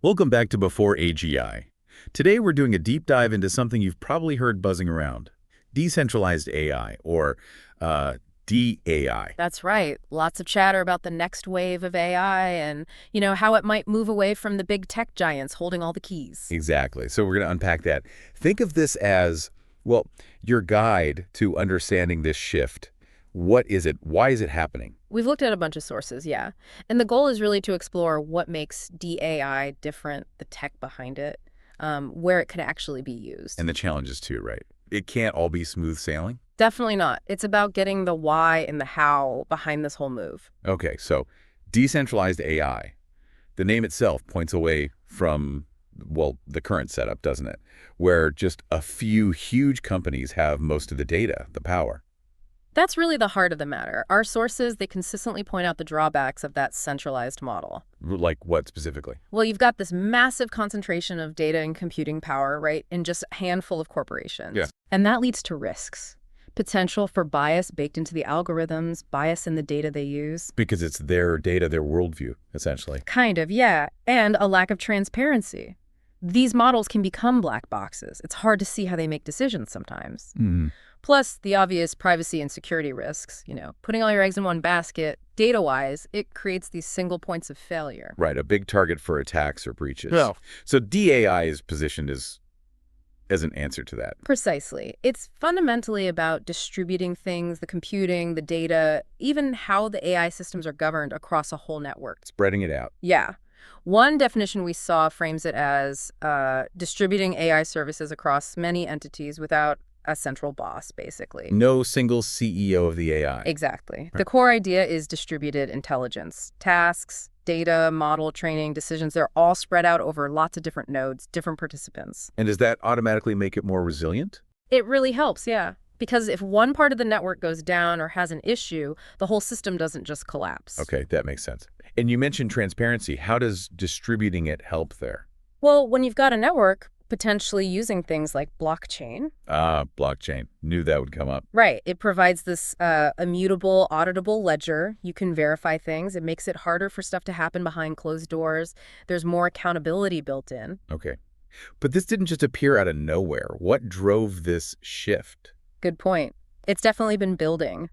Welcome back to Before AGI. Today we're doing a deep dive into something you've probably heard buzzing around, decentralized AI, or DAI. That's right. Lots of chatter about the next wave of AI and, how it might move away from the big tech giants holding all the keys. Exactly. So we're going to unpack that. Think of this as, well, your guide to understanding this shift. What is it? Why is it happening? We've looked at a bunch of sources, yeah. And the goal is really to explore what makes DAI different, the tech behind it, where it could actually be used. And the challenges too, right? It can't all be smooth sailing? Definitely not. It's about getting the why and the how behind this whole move. Okay, so decentralized AI, the name itself points away from, well, the current setup, doesn't it? Where just a few huge companies have most of the data, the power. That's really the heart of the matter. Our sources, they consistently point out the drawbacks of that centralized model. Like what specifically? Well, you've got this massive concentration of data and computing power, right, in just a handful of corporations. Yeah. And that leads to risks. Potential for bias baked into the algorithms, bias in the data they use. Because it's their data, their worldview, essentially. Kind of, yeah. And a lack of transparency. These models can become black boxes. It's hard to see how they make decisions sometimes. Plus, the obvious privacy and security risks. Putting all your eggs in one basket, data-wise, it creates these single points of failure. Right, a big target for attacks or breaches. Yeah. So DAI is positioned as an answer to that. Precisely. It's fundamentally about distributing things, the computing, the data, even how the AI systems are governed across a whole network. Spreading it out. Yeah. One definition we saw frames it as distributing AI services across many entities without a central boss, basically. No single CEO of the AI. Exactly. Right. The core idea is distributed intelligence. Tasks, data, model training, decisions, they're all spread out over lots of different nodes, different participants. And does that automatically make it more resilient? It really helps, yeah. Because if one part of the network goes down or has an issue, the whole system doesn't just collapse. Okay, that makes sense. And you mentioned transparency. How does distributing it help there? Well, when you've got a network, potentially using things like blockchain. Blockchain. Knew that would come up. Right. It provides this immutable, auditable ledger. You can verify things. It makes it harder for stuff to happen behind closed doors. There's more accountability built in. Okay. But this didn't just appear out of nowhere. What drove this shift? Good point. It's definitely been building.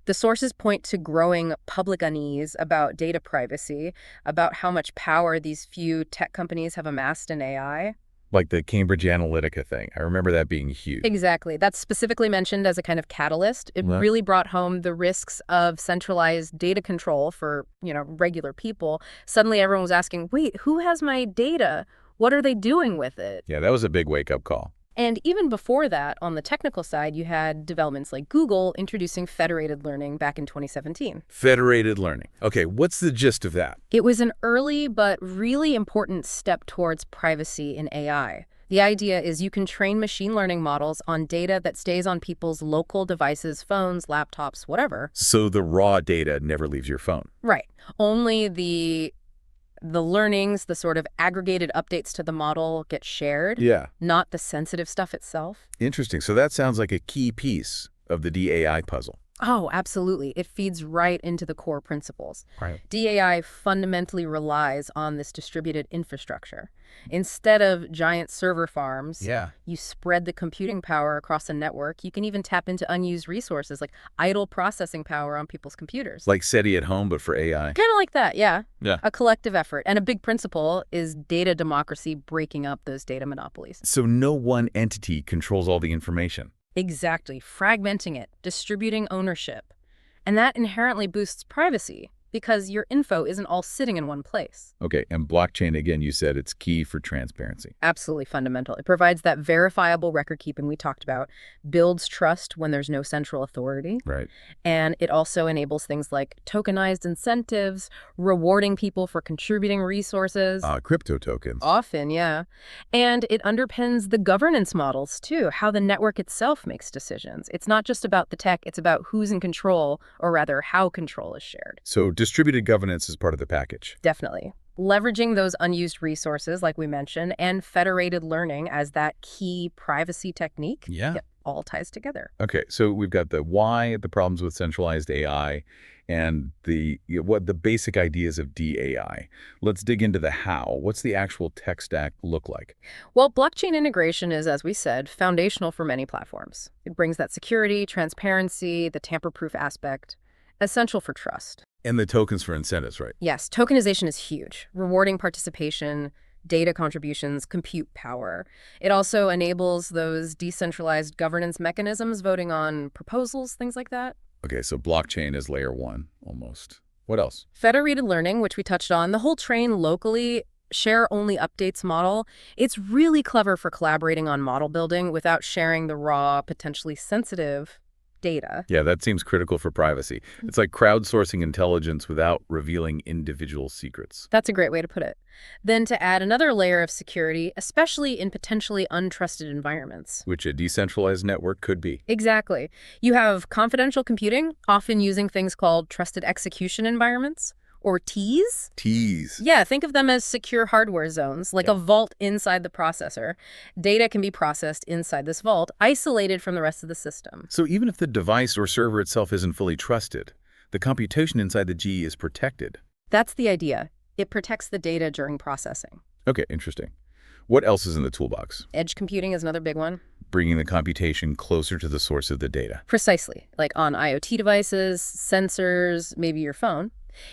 The sources point to growing public unease about data privacy, about how much power these few tech companies have amassed in AI. Like the Cambridge Analytica thing. I remember that being huge. Exactly. That's specifically mentioned as a kind of catalyst. It really brought home the risks of centralized data control for, regular people. Suddenly everyone was asking, wait, who has my data? What are they doing with it? Yeah, that was a big wake-up call. And even before that, on the technical side, you had developments like Google introducing federated learning back in 2017. Federated learning. Okay, what's the gist of that? It was an early but really important step towards privacy in AI. The idea is you can train machine learning models on data that stays on people's local devices, phones, laptops, whatever. So the raw data never leaves your phone. Right. Only the learnings, the sort of aggregated updates to the model get shared. Yeah. Not the sensitive stuff itself. Interesting. So that sounds like a key piece of the DAI puzzle. Oh, absolutely. It feeds right into the core principles. Right. DAI fundamentally relies on this distributed infrastructure. Instead of giant server farms, you spread the computing power across a network. You can even tap into unused resources like idle processing power on people's computers. Like SETI at home, but for AI. Kind of like that, yeah. Yeah. A collective effort. And a big principle is data democracy, breaking up those data monopolies. So no one entity controls all the information. Exactly. Fragmenting it, distributing ownership. And that inherently boosts privacy because your info isn't all sitting in one place. Okay, and blockchain, again, you said it's key for transparency. Absolutely fundamental. It provides that verifiable record keeping we talked about, builds trust when there's no central authority. Right. And it also enables things like tokenized incentives, rewarding people for contributing resources. Crypto tokens. Often, yeah. And it underpins the governance models, too, how the network itself makes decisions. It's not just about the tech, it's about who's in control, or rather how control is shared. So distributed governance is part of the package. Definitely. Leveraging those unused resources, like we mentioned, and federated learning as that key privacy technique. Yeah. all ties together. Okay, so we've got the why, the problems with centralized AI, and what the basic ideas of DAI. Let's dig into the how. What's the actual tech stack look like? Well, blockchain integration is, as we said, foundational for many platforms. It brings that security, transparency, the tamper-proof aspect, essential for trust. And the tokens for incentives, right? Yes, tokenization is huge, rewarding participation, data contributions, compute power. It also enables those decentralized governance mechanisms, voting on proposals, things like that. Okay, so blockchain is layer one, almost. What else? Federated learning, which we touched on, the whole train locally, share-only updates model, it's really clever for collaborating on model building without sharing the raw, potentially sensitive data. Yeah, that seems critical for privacy. It's like crowdsourcing intelligence without revealing individual secrets. That's a great way to put it. Then to add another layer of security, especially in potentially untrusted environments. Which a decentralized network could be. Exactly. You have confidential computing, often using things called trusted execution environments, or TEEs. TEEs. Yeah, think of them as secure hardware zones, like a vault inside the processor. Data can be processed inside this vault, isolated from the rest of the system. So even if the device or server itself isn't fully trusted, the computation inside the G is protected. That's the idea. It protects the data during processing. Okay, interesting. What else is in the toolbox? Edge computing is another big one. Bringing the computation closer to the source of the data. Precisely, like on IoT devices, sensors, maybe your phone.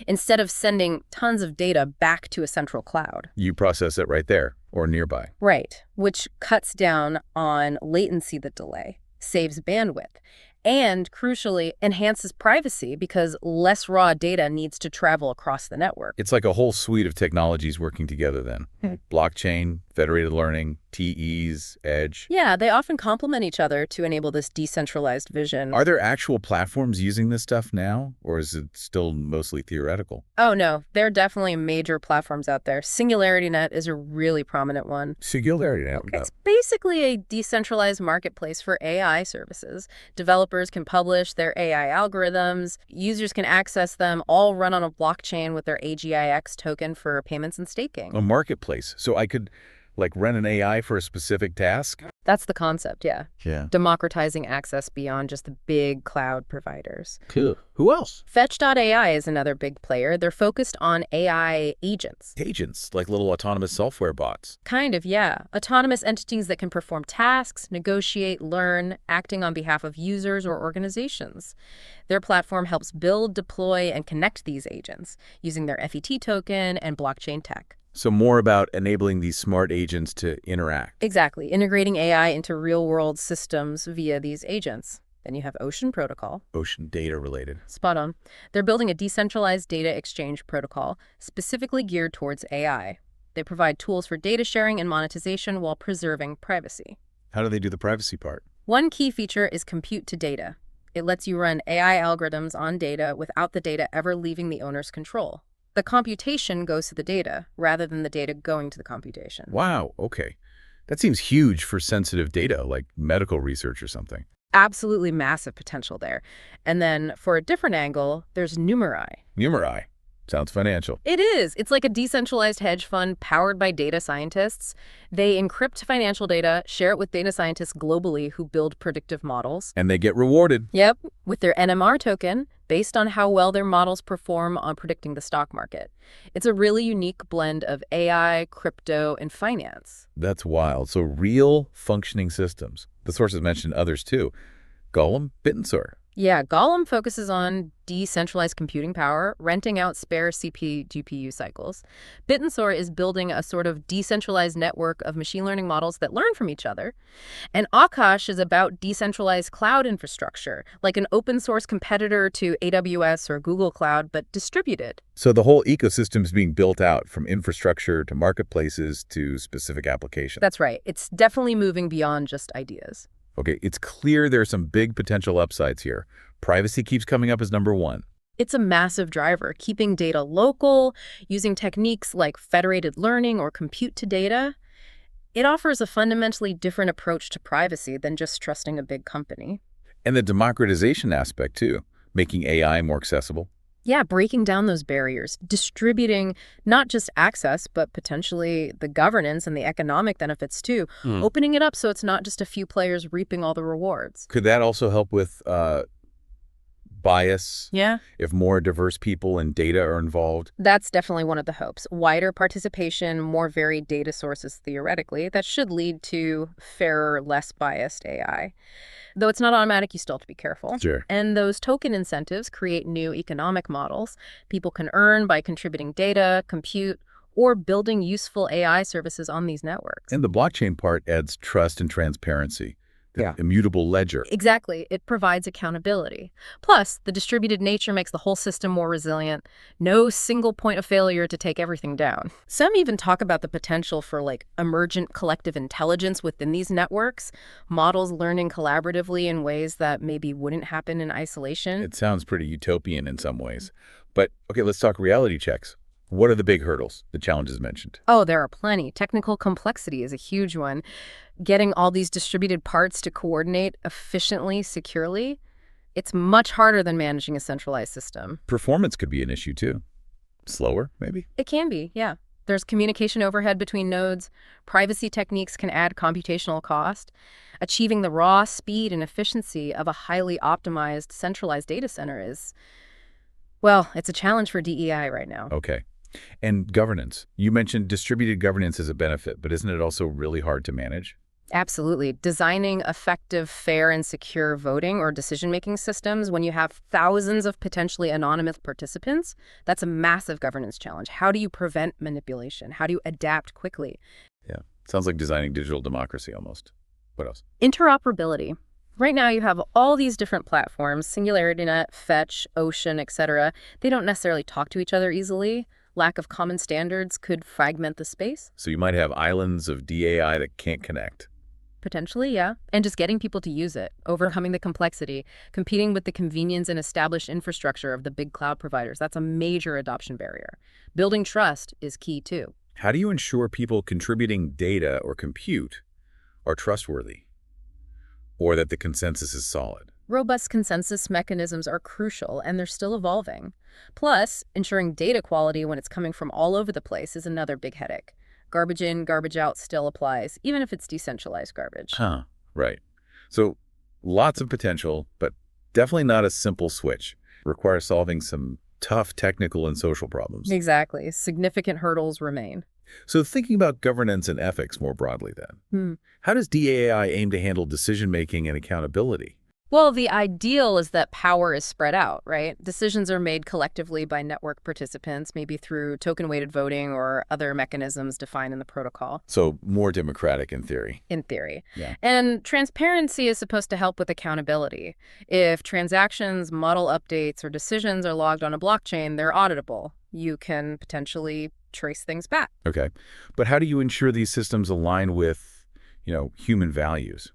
Instead of sending tons of data back to a central cloud. You process it right there or nearby. Right, which cuts down on latency, the delay, saves bandwidth, and crucially enhances privacy because less raw data needs to travel across the network. It's like a whole suite of technologies working together then. Blockchain, federated learning, TEs, edge. Yeah, they often complement each other to enable this decentralized vision. Are there actual platforms using this stuff now, or is it still mostly theoretical? Oh, no, there are definitely major platforms out there. SingularityNET is a really prominent one. SingularityNET. It's basically a decentralized marketplace for AI services. Developers can publish their AI algorithms. Users can access them, all run on a blockchain with their AGIX token for payments and staking. A marketplace. So I could, like, rent an AI for a specific task? That's the concept, yeah. Yeah. Democratizing access beyond just the big cloud providers. Cool. Who else? Fetch.ai is another big player. They're focused on AI agents. Agents, like little autonomous software bots. Kind of, yeah. Autonomous entities that can perform tasks, negotiate, learn, acting on behalf of users or organizations. Their platform helps build, deploy, and connect these agents using their FET token and blockchain tech. So more about enabling these smart agents to interact. Exactly, integrating AI into real-world systems via these agents. Then you have Ocean Protocol. Ocean data related. Spot on. They're building a decentralized data exchange protocol specifically geared towards AI. They provide tools for data sharing and monetization while preserving privacy. How do they do the privacy part? One key feature is compute to data. It lets you run AI algorithms on data without the data ever leaving the owner's control. The computation goes to the data rather than the data going to the computation. Wow, okay. That seems huge for sensitive data, like medical research or something. Absolutely massive potential there. And then for a different angle, there's Numerai. Numerai. Sounds financial. It is. It's like a decentralized hedge fund powered by data scientists. They encrypt financial data, share it with data scientists globally who build predictive models. And they get rewarded. Yep, with their NMR token, based on how well their models perform on predicting the stock market. It's a really unique blend of AI, crypto, and finance. That's wild. So real functioning systems. The sources mentioned others too. Golem, BitTensor. Yeah, Golem focuses on decentralized computing power, renting out spare CPU-GPU cycles. BitTensor is building a sort of decentralized network of machine learning models that learn from each other. And Akash is about decentralized cloud infrastructure, like an open source competitor to AWS or Google Cloud, but distributed. So the whole ecosystem is being built out from infrastructure to marketplaces to specific applications. That's right. It's definitely moving beyond just ideas. Okay, it's clear there are some big potential upsides here. Privacy keeps coming up as number one. It's a massive driver, keeping data local, using techniques like federated learning or compute to data. It offers a fundamentally different approach to privacy than just trusting a big company. And the democratization aspect too, making AI more accessible. Yeah, breaking down those barriers, distributing not just access, but potentially the governance and the economic benefits too, opening it up so it's not just a few players reaping all the rewards. Could that also help with bias Yeah. if more diverse people and data are involved? That's definitely one of the hopes. Wider participation, more varied data sources theoretically, that should lead to fairer, less biased AI. Though it's not automatic, you still have to be careful. Sure. And those token incentives create new economic models. People can earn by contributing data, compute, or building useful AI services on these networks. And the blockchain part adds trust and transparency. The immutable ledger. Exactly. It provides accountability. Plus, the distributed nature makes the whole system more resilient. No single point of failure to take everything down. Some even talk about the potential for emergent collective intelligence within these networks, models learning collaboratively in ways that maybe wouldn't happen in isolation. It sounds pretty utopian in some ways. But, okay, let's talk reality checks. What are the big hurdles, the challenges mentioned? Oh, there are plenty. Technical complexity is a huge one. Getting all these distributed parts to coordinate efficiently, securely, it's much harder than managing a centralized system. Performance could be an issue, too. Slower, maybe? It can be, yeah. There's communication overhead between nodes. Privacy techniques can add computational cost. Achieving the raw speed and efficiency of a highly optimized centralized data center is, well, it's a challenge for DEI right now. Okay. And governance. You mentioned distributed governance as a benefit, but isn't it also really hard to manage? Absolutely. Designing effective, fair, and secure voting or decision-making systems when you have thousands of potentially anonymous participants, that's a massive governance challenge. How do you prevent manipulation? How do you adapt quickly? Yeah. Sounds like designing digital democracy almost. What else? Interoperability. Right now you have all these different platforms, SingularityNET, Fetch, Ocean, etc. They don't necessarily talk to each other easily. Lack of common standards could fragment the space. So you might have islands of DAI that can't connect. Potentially, yeah. And just getting people to use it, overcoming the complexity, competing with the convenience and established infrastructure of the big cloud providers. That's a major adoption barrier. Building trust is key, too. How do you ensure people contributing data or compute are trustworthy, or that the consensus is solid? Robust consensus mechanisms are crucial, and they're still evolving. Plus, ensuring data quality when it's coming from all over the place is another big headache. Garbage in, garbage out still applies, even if it's decentralized garbage. Right. So lots of potential, but definitely not a simple switch. Requires solving some tough technical and social problems. Exactly. Significant hurdles remain. So thinking about governance and ethics more broadly then, how does DAI aim to handle decision-making and accountability? Well, the ideal is that power is spread out, right? Decisions are made collectively by network participants, maybe through token-weighted voting or other mechanisms defined in the protocol. So more democratic in theory. In theory. Yeah. And transparency is supposed to help with accountability. If transactions, model updates, or decisions are logged on a blockchain, they're auditable. You can potentially trace things back. Okay. But how do you ensure these systems align with, human values,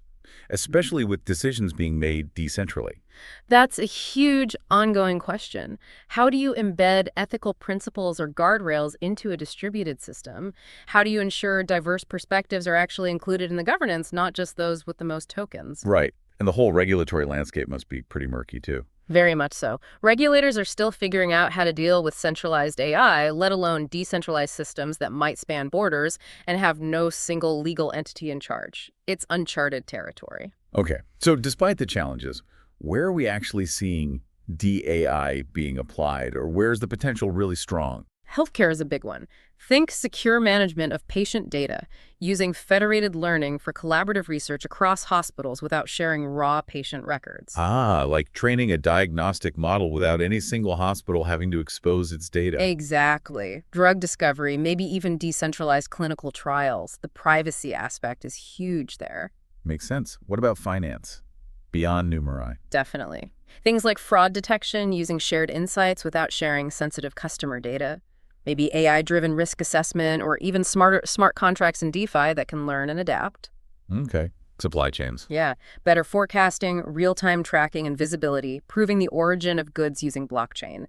especially with decisions being made decentrally? That's a huge ongoing question. How do you embed ethical principles or guardrails into a distributed system? How do you ensure diverse perspectives are actually included in the governance, not just those with the most tokens? Right. And the whole regulatory landscape must be pretty murky, too. Very much so. Regulators are still figuring out how to deal with centralized AI, let alone decentralized systems that might span borders and have no single legal entity in charge. It's uncharted territory. Okay. So despite the challenges, where are we actually seeing DAI being applied, or where's the potential really strong? Healthcare is a big one. Think secure management of patient data, using federated learning for collaborative research across hospitals without sharing raw patient records. Like training a diagnostic model without any single hospital having to expose its data. Exactly. Drug discovery, maybe even decentralized clinical trials. The privacy aspect is huge there. Makes sense. What about finance? Beyond Numerai. Definitely. Things like fraud detection using shared insights without sharing sensitive customer data. Maybe AI-driven risk assessment or even smart contracts in DeFi that can learn and adapt. Okay. Supply chains. Yeah. Better forecasting, real-time tracking, and visibility, proving the origin of goods using blockchain.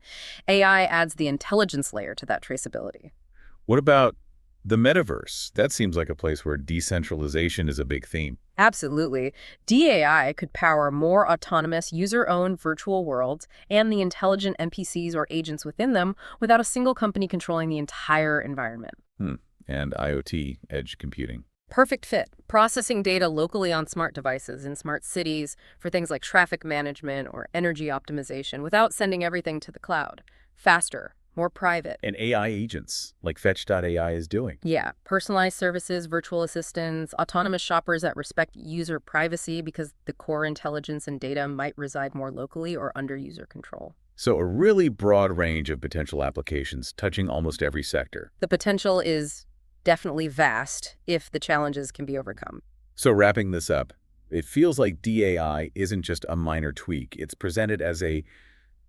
AI adds the intelligence layer to that traceability. What about The metaverse, that seems like a place where decentralization is a big theme. Absolutely. DAI could power more autonomous, user-owned virtual worlds and the intelligent NPCs or agents within them without a single company controlling the entire environment. Hmm. And IoT, edge computing. Perfect fit. Processing data locally on smart devices in smart cities for things like traffic management or energy optimization without sending everything to the cloud. Faster, more private. And AI agents, like Fetch.ai is doing. Yeah, personalized services, virtual assistants, autonomous shoppers that respect user privacy because the core intelligence and data might reside more locally or under user control. So a really broad range of potential applications touching almost every sector. The potential is definitely vast if the challenges can be overcome. So wrapping this up, it feels like DAI isn't just a minor tweak. It's presented as a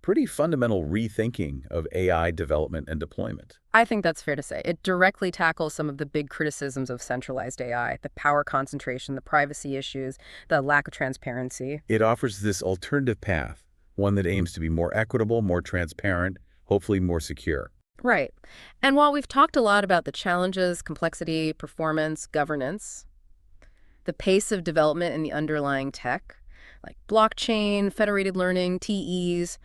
pretty fundamental rethinking of AI development and deployment. I think that's fair to say. It directly tackles some of the big criticisms of centralized AI, the power concentration, the privacy issues, the lack of transparency. It offers this alternative path, one that aims to be more equitable, more transparent, hopefully more secure. Right. And while we've talked a lot about the challenges, complexity, performance, governance, the pace of development in the underlying tech, like blockchain, federated learning, TEs,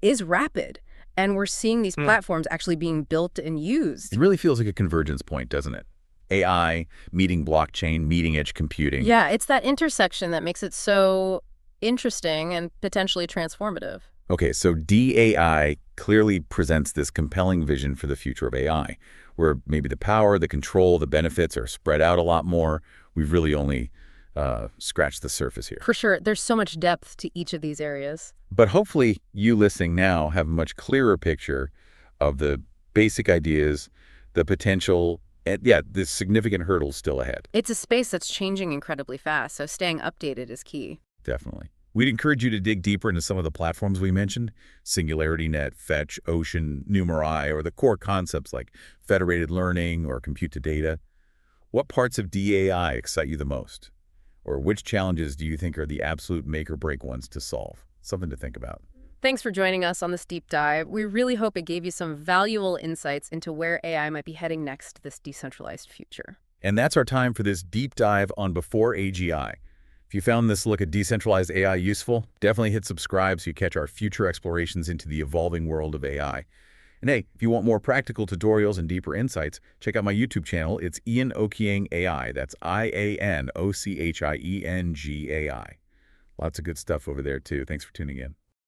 is rapid. And we're seeing these platforms actually being built and used. It really feels like a convergence point, doesn't it? AI meeting blockchain, meeting edge computing. Yeah, it's that intersection that makes it so interesting and potentially transformative. Okay, so DAI clearly presents this compelling vision for the future of AI, where maybe the power, the control, the benefits are spread out a lot more. We've really only scratched the surface here. For sure, there's so much depth to each of these areas. But hopefully you listening now have a much clearer picture of the basic ideas, the potential, and yeah, the significant hurdles still ahead. It's a space that's changing incredibly fast, so staying updated is key. Definitely. We'd encourage you to dig deeper into some of the platforms we mentioned, SingularityNET, Fetch, Ocean, Numerai, or the core concepts like federated learning or compute to data. What parts of DAI excite you the most? Or which challenges do you think are the absolute make or break ones to solve? Something to think about. Thanks for joining us on this deep dive. We really hope it gave you some valuable insights into where AI might be heading next this decentralized future. And that's our time for this deep dive on Before AGI. If you found this look at decentralized AI useful, definitely hit subscribe so you catch our future explorations into the evolving world of AI. And hey, if you want more practical tutorials and deeper insights, check out my YouTube channel. It's Ian Ochieng AI. That's IANOCHIENGAI. Lots of good stuff over there, too. Thanks for tuning in.